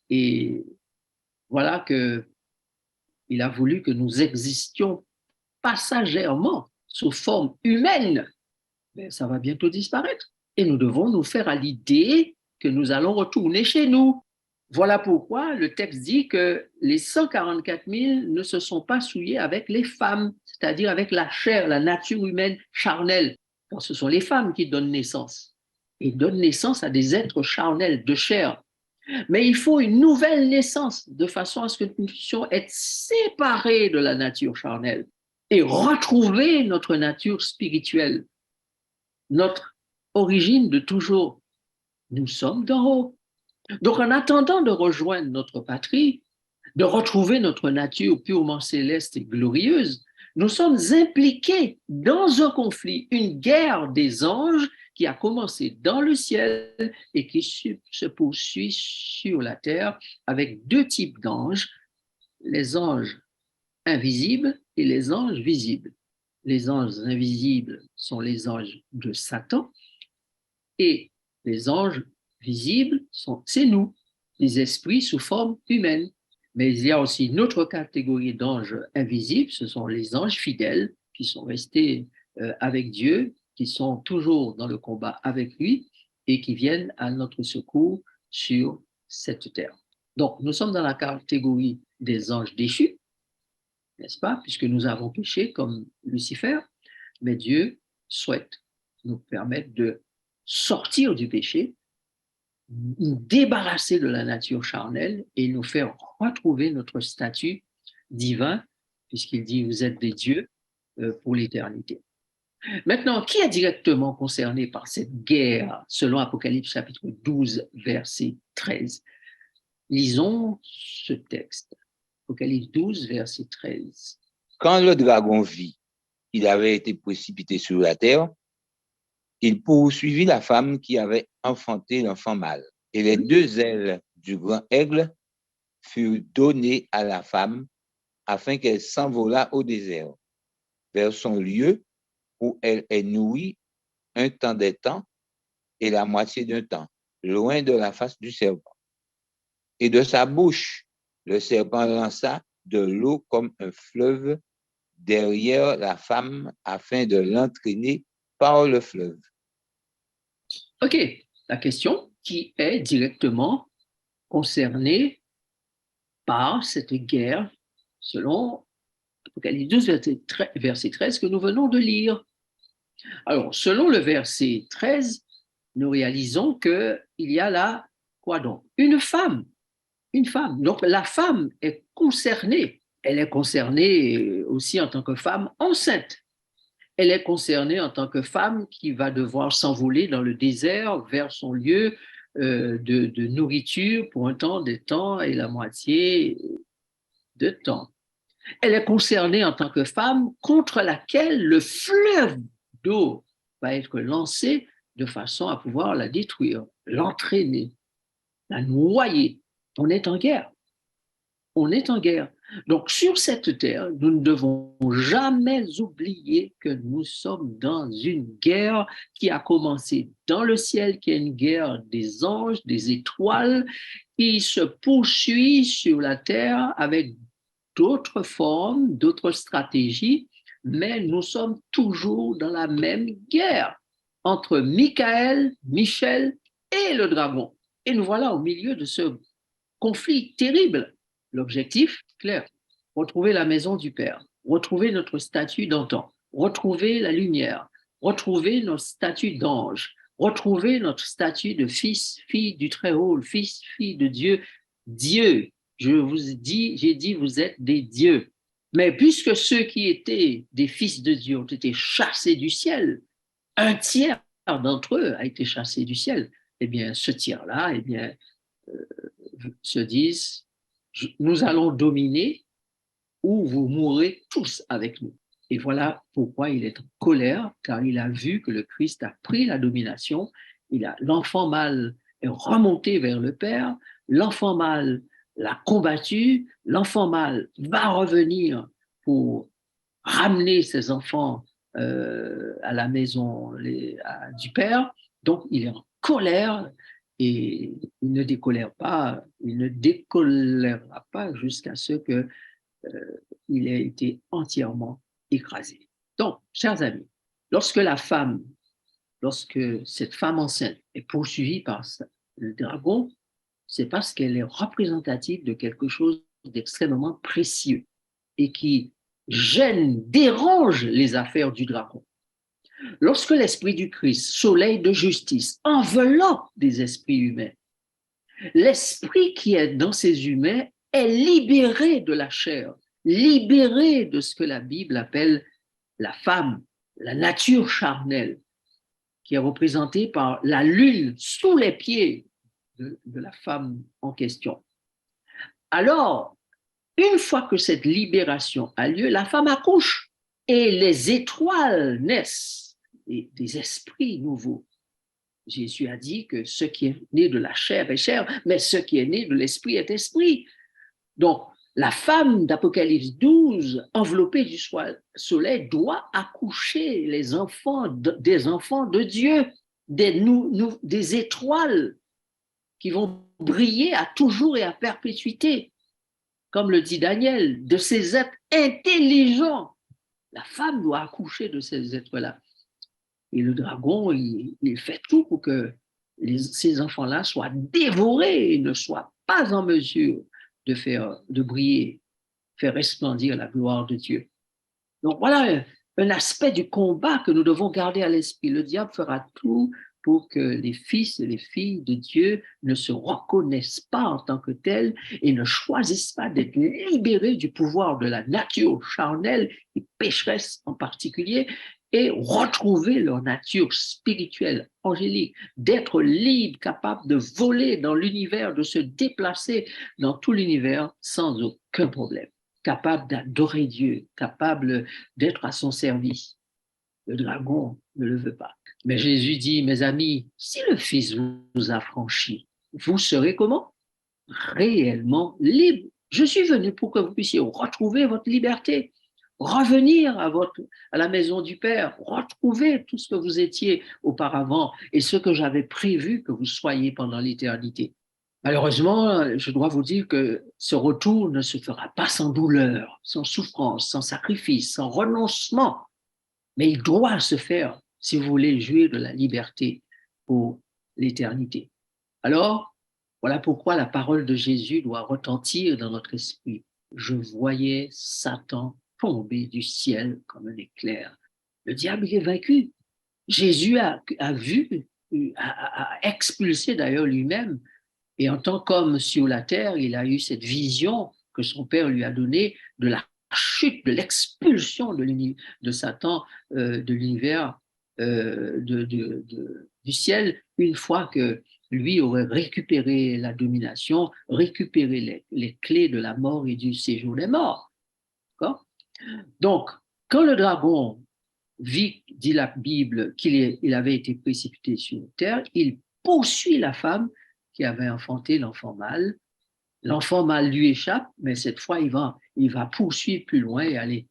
Et voilà qu'il a voulu que nous existions passagèrement sous forme humaine. Mais ça va bientôt disparaître. Et nous devons nous faire à l'idée que nous allons retourner chez nous. Voilà pourquoi le texte dit que les 144 000 ne se sont pas souillés avec les femmes, c'est-à-dire avec la chair, la nature humaine charnelle. Car ce sont les femmes qui donnent naissance. Et donnent naissance à des êtres charnels, de chair. Mais il faut une nouvelle naissance, de façon à ce que nous puissions être séparés de la nature charnelle et retrouver notre nature spirituelle, notre origine de toujours. Nous sommes d'en haut. Donc, en attendant de rejoindre notre patrie, de retrouver notre nature purement céleste et glorieuse, nous sommes impliqués dans un conflit, une guerre des anges qui a commencé dans le ciel et qui se poursuit sur la terre avec deux types d'anges, les anges invisibles et les anges visibles. Les anges invisibles sont les anges de Satan et les anges visibles, c'est nous, les esprits sous forme humaine. Mais il y a aussi une autre catégorie d'anges invisibles, ce sont les anges fidèles qui sont restés avec Dieu, qui sont toujours dans le combat avec lui et qui viennent à notre secours sur cette terre. Donc, nous sommes dans la catégorie des anges déchus, n'est-ce pas, puisque nous avons péché comme Lucifer, mais Dieu souhaite nous permettre de sortir du péché, nous débarrasser de la nature charnelle et nous faire retrouver notre statut divin, puisqu'il dit vous êtes des dieux pour l'éternité. Maintenant, qui est directement concerné par cette guerre, selon Apocalypse chapitre 12, verset 13? Lisons ce texte. Apocalypse 12, verset 13. Quand le dragon vit qu'il avait été précipité sur la terre, il poursuivit la femme qui avait enfanté l'enfant mâle. Et les deux ailes du grand aigle furent données à la femme afin qu'elle s'envolât au désert, vers son lieu où elle est nourrie un temps des temps et la moitié d'un temps, loin de la face du serpent. Et de sa bouche, le serpent lança de l'eau comme un fleuve derrière la femme afin de l'entraîner par le fleuve. OK, la question, qui est directement concernée par cette guerre, selon Apocalypse 12, verset 13, que nous venons de lire. Alors, selon le verset 13, nous réalisons qu'il y a là, quoi donc? Une femme. Une femme. Donc, la femme est concernée. Elle est concernée aussi en tant que femme enceinte. Elle est concernée en tant que femme qui va devoir s'envoler dans le désert vers son lieu de nourriture pour un temps, des temps et la moitié de temps. Elle est concernée en tant que femme contre laquelle le fleuve d'eau va être lancé de façon à pouvoir la détruire, l'entraîner, la noyer. On est en guerre. On est en guerre. Donc, sur cette terre, nous ne devons jamais oublier que nous sommes dans une guerre qui a commencé dans le ciel, qui est une guerre des anges, des étoiles, qui se poursuit sur la terre avec d'autres formes, d'autres stratégies, mais nous sommes toujours dans la même guerre entre Michael, Michel et le dragon. Et nous voilà au milieu de ce conflit terrible. L'objectif, clair, retrouver la maison du Père, retrouver notre statut d'antan, retrouver la lumière, retrouver notre statut d'ange, retrouver notre statut de fils, fille du Très-Haut, fils, fille de Dieu, Dieu. J'ai dit, vous êtes des dieux. Mais puisque ceux qui étaient des fils de Dieu ont été chassés du ciel, un tiers d'entre eux a été chassé du ciel, eh bien, ce tiers-là, eh bien, se disent, nous allons dominer ou vous mourrez tous avec nous. Et voilà pourquoi il est en colère, car il a vu que le Christ a pris la domination, l'enfant mâle est remonté vers le Père, l'enfant mâle l'a combattu, l'enfant mâle va revenir pour ramener ses enfants à la maison du père. Donc, il est en colère et il ne décolère pas, il ne décolérera pas jusqu'à ce que il ait été entièrement écrasé. Donc, chers amis, lorsque cette femme enceinte est poursuivie par le dragon, c'est parce qu'elle est représentative de quelque chose d'extrêmement précieux et qui gêne, dérange les affaires du dragon. Lorsque l'esprit du Christ, soleil de justice, enveloppe des esprits humains, l'esprit qui est dans ces humains est libéré de la chair, libéré de ce que la Bible appelle la femme, la nature charnelle, qui est représentée par la lune sous les pieds de la femme en question. Alors, une fois que cette libération a lieu, la femme accouche et les étoiles naissent, et des esprits nouveaux. Jésus a dit que ce qui est né de la chair est chair, mais ce qui est né de l'esprit est esprit. Donc, la femme d'Apocalypse 12, enveloppée du soleil, doit accoucher des enfants de Dieu, des étoiles qui vont briller à toujours et à perpétuité. Comme le dit Daniel, de ces êtres intelligents. La femme doit accoucher de ces êtres-là. Et le dragon, il fait tout pour que ces enfants-là soient dévorés et ne soient pas en mesure de briller, faire resplendir la gloire de Dieu. Donc voilà un aspect du combat que nous devons garder à l'esprit. Le diable fera tout pour que les fils et les filles de Dieu ne se reconnaissent pas en tant que tels et ne choisissent pas d'être libérés du pouvoir de la nature charnelle et pécheresse en particulier, et retrouver leur nature spirituelle, angélique, d'être libres, capables de voler dans l'univers, de se déplacer dans tout l'univers sans aucun problème, capables d'adorer Dieu, capables d'être à son service. Le dragon ne le veut pas. Mais Jésus dit, mes amis, si le Fils vous a franchi, vous serez comment? Réellement libre. Je suis venu pour que vous puissiez retrouver votre liberté, revenir à la maison du Père, retrouver tout ce que vous étiez auparavant et ce que j'avais prévu que vous soyez pendant l'éternité. Malheureusement, je dois vous dire que ce retour ne se fera pas sans douleur, sans souffrance, sans sacrifice, sans renoncement, mais il doit se faire si vous voulez jouir de la liberté pour l'éternité. Alors, voilà pourquoi la parole de Jésus doit retentir dans notre esprit. Je voyais Satan tomber du ciel comme un éclair. Le diable est vaincu. Jésus a expulsé d'ailleurs lui-même, et en tant qu'homme sur la terre, il a eu cette vision que son Père lui a donnée de la chute, de l'expulsion de Satan de l'univers, du ciel, une fois que lui aurait récupéré la domination, récupéré les clés de la mort et du séjour des morts. Donc, quand le dragon vit, dit la Bible, qu'il avait été précipité sur la terre, il poursuit la femme qui avait enfanté l'enfant mâle. L'enfant mâle lui échappe, mais cette fois, il va poursuivre plus loin et aller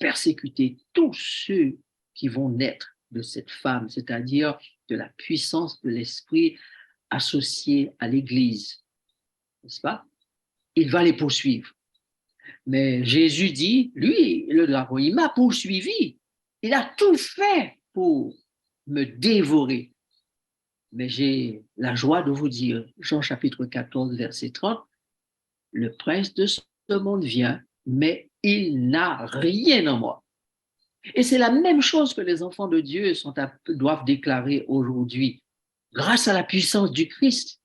persécuter tous ceux qui vont naître de cette femme, c'est-à-dire de la puissance de l'esprit associée à l'Église. N'est-ce pas? Il va les poursuivre. Mais Jésus dit, lui, le dragon, il m'a poursuivi. Il a tout fait pour me dévorer. Mais j'ai la joie de vous dire, Jean chapitre 14, verset 30, le prince de ce monde vient, mais il n'a rien en moi. Et c'est la même chose que les enfants de Dieu doivent déclarer aujourd'hui. Grâce à la puissance du Christ,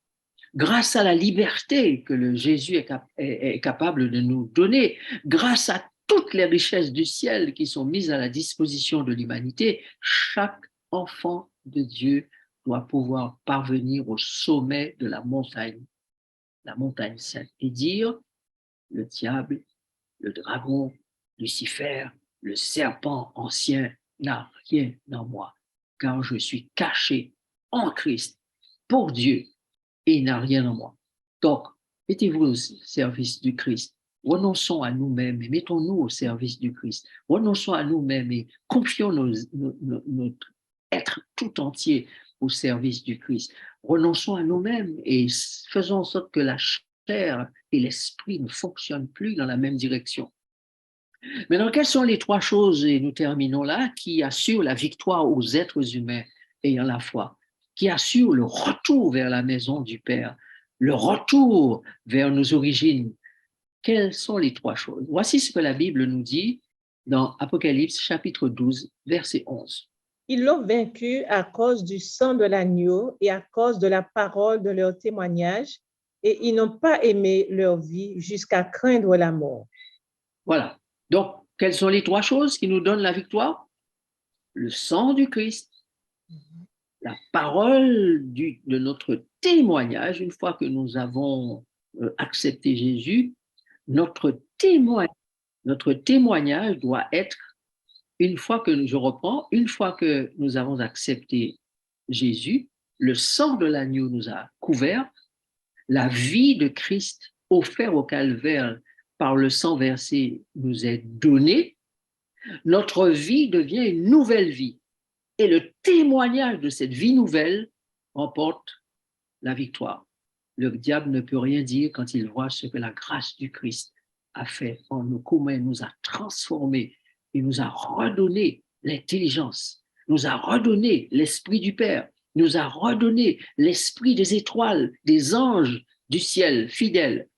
grâce à la liberté que Jésus est capable de nous donner, grâce à toutes les richesses du ciel qui sont mises à la disposition de l'humanité, chaque enfant de Dieu doit pouvoir parvenir au sommet de la montagne sainte, et dire, le diable, le dragon, Lucifer, le serpent ancien n'a rien en moi, car je suis caché en Christ pour Dieu et il n'a rien en moi. Donc, mettez-vous au service du Christ renonçons à nous-mêmes et mettons-nous au service du Christ. Renonçons à nous-mêmes et confions notre être tout entier au service du Christ. Renonçons à nous-mêmes et faisons en sorte que la chair et l'esprit ne fonctionnent plus dans la même direction. Maintenant, quelles sont les trois choses, et nous terminons là, qui assurent la victoire aux êtres humains ayant la foi, qui assurent le retour vers la maison du Père, le retour vers nos origines? Quelles sont les trois choses? Voici ce que la Bible nous dit dans Apocalypse chapitre 12, verset 11. Ils l'ont vaincu à cause du sang de l'agneau et à cause de la parole de leur témoignage, et ils n'ont pas aimé leur vie jusqu'à craindre la mort. Voilà. Donc, quelles sont les trois choses qui nous donnent la victoire? Le sang du Christ, la parole de notre témoignage, une fois que nous avons accepté Jésus, notre témoignage doit être, une fois que nous avons accepté Jésus, le sang de l'agneau nous a couverts, la vie de Christ offerte au calvaire par le sang versé nous est donnée, notre vie devient une nouvelle vie. Et le témoignage de cette vie nouvelle remporte la victoire. Le diable ne peut rien dire quand il voit ce que la grâce du Christ a fait en nous, comment il nous a transformés, il nous a redonné l'intelligence, nous a redonné l'esprit du Père, nous a redonné l'esprit des étoiles, des anges du ciel fidèles.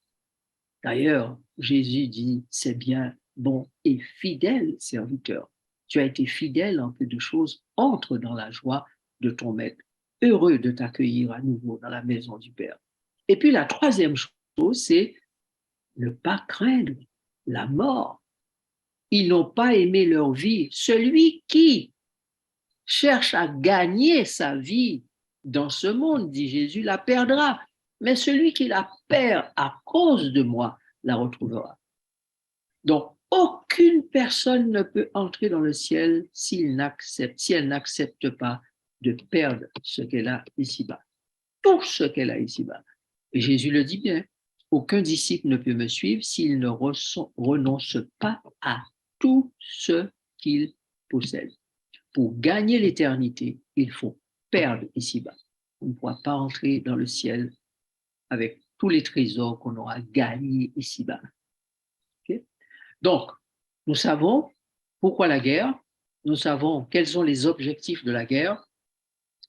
D'ailleurs, Jésus dit, c'est bien, bon et fidèle serviteur. Tu as été fidèle en peu de choses, entre dans la joie de ton maître. Heureux de t'accueillir à nouveau dans la maison du Père. Et puis la troisième chose, c'est ne pas craindre la mort. Ils n'ont pas aimé leur vie. Celui qui cherche à gagner sa vie dans ce monde, dit Jésus, la perdra. Mais celui qui la perd à cause de moi la retrouvera. Donc, aucune personne ne peut entrer dans le ciel si elle n'accepte pas de perdre ce qu'elle a ici-bas. Tout ce qu'elle a ici-bas. Et Jésus le dit bien, aucun disciple ne peut me suivre s'il ne renonce pas à tout ce qu'il possède. Pour gagner l'éternité, il faut perdre ici-bas. On ne pourra pas entrer dans le ciel avec tous les trésors qu'on aura gagnés ici-bas. Okay? Donc, nous savons pourquoi la guerre, nous savons quels sont les objectifs de la guerre,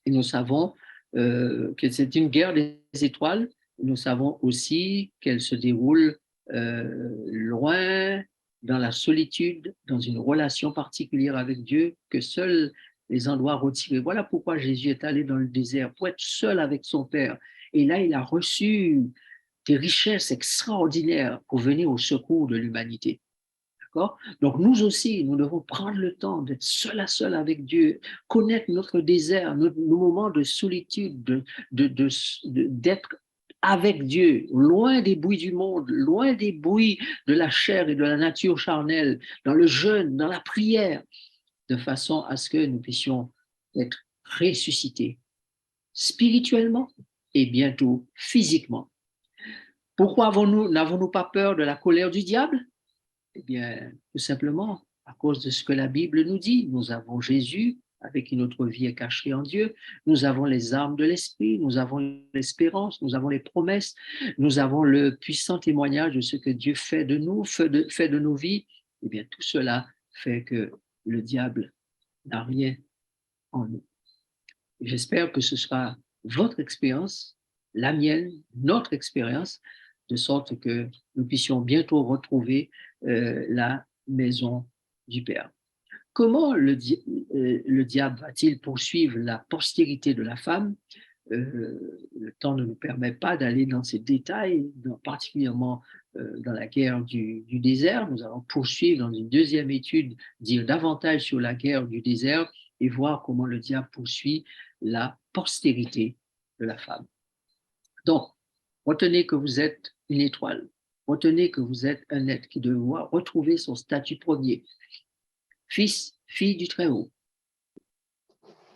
et nous savons que c'est une guerre des étoiles. Nous savons aussi qu'elle se déroule loin, dans la solitude, dans une relation particulière avec Dieu, que seuls les endroits retirés. Voilà pourquoi Jésus est allé dans le désert, pour être seul avec son Père. Et là, il a reçu des richesses extraordinaires pour venir au secours de l'humanité. Donc nous aussi, nous devons prendre le temps d'être seul à seul avec Dieu, connaître notre désert, nos moments de solitude, d'être avec Dieu, loin des bruits du monde, loin des bruits de la chair et de la nature charnelle, dans le jeûne, dans la prière, de façon à ce que nous puissions être ressuscités spirituellement et bientôt physiquement. Pourquoi n'avons-nous pas peur de la colère du diable? Eh bien, tout simplement, à cause de ce que la Bible nous dit. Nous avons Jésus, avec qui notre vie est cachée en Dieu. Nous avons les armes de l'esprit, nous avons l'espérance, nous avons les promesses, nous avons le puissant témoignage de ce que Dieu fait de nous, fait de nos vies. Eh bien, tout cela fait que le diable n'a rien en nous. J'espère que ce sera votre expérience, la mienne, notre expérience, de sorte que nous puissions bientôt retrouver la maison du Père. Comment le diable va-t-il poursuivre la postérité de la femme? Le temps ne nous permet pas d'aller dans ces détails, particulièrement dans la guerre du désert. Nous allons poursuivre dans une deuxième étude, dire davantage sur la guerre du désert et voir comment le diable poursuit la postérité de la femme. Donc, retenez que vous êtes une étoile. Retenez que vous êtes un être qui doit retrouver son statut premier. Fils, fille du Très-Haut.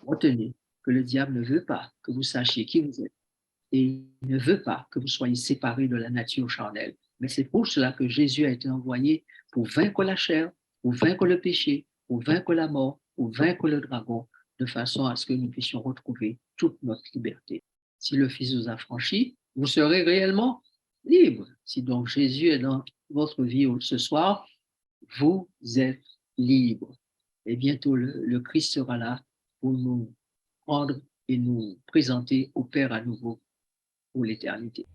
Retenez que le diable ne veut pas que vous sachiez qui vous êtes et il ne veut pas que vous soyez séparés de la nature charnelle. Mais c'est pour cela que Jésus a été envoyé pour vaincre la chair, pour vaincre le péché, pour vaincre la mort, pour vaincre le dragon, de façon à ce que nous puissions retrouver toute notre liberté. Si le Fils vous a franchi, vous serez réellement libre. Si donc Jésus est dans votre vie ce soir, vous êtes libre. Et bientôt, le Christ sera là pour nous prendre et nous présenter au Père à nouveau pour l'éternité.